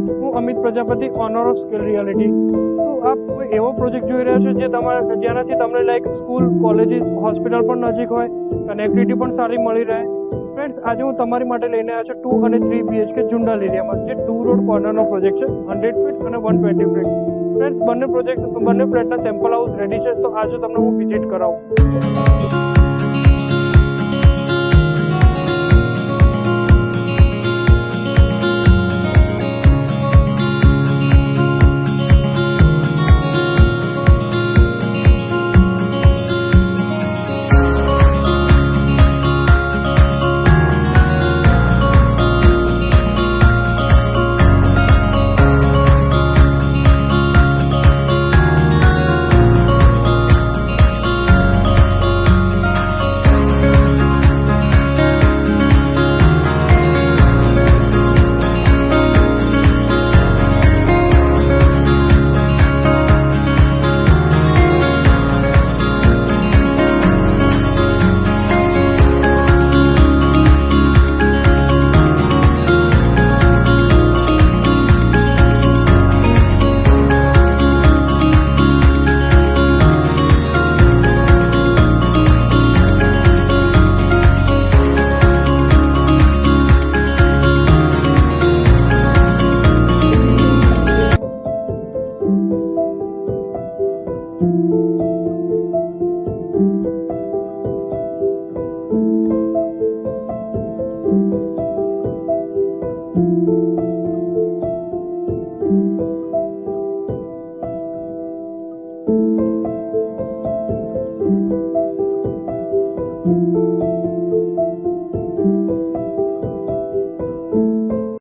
Friends, હું Amit Prajapati, honour of scale reality. તો આપ કોઈ એવો પ્રોજેક્ટ જોઈ રહ્યા છો જે તમારા જેનાથી તમને લાઈક સ્કૂલ, કોલેજીસ, હોસ્પિટલ પણ નજીક હોય, કનેક્ટિવિટી પણ સારી મળી રહે. ફ્રેન્ડ્સ, આજે હું તમારી માટે લઈને આવ્યો છું 2 અને 3 BHK જુંડાલ એરિયામાં, જે 2 રોડ કોર્નરનો પ્રોજેક્ટ છે, 100 ફીટ અને 120 ફીટ. ફ્રેન્ડ્સ, બંને ફ્લેટના સેમ્પલ હાઉસ રેડી છે, તો આજે તમને હું વિઝિટ કરાવું.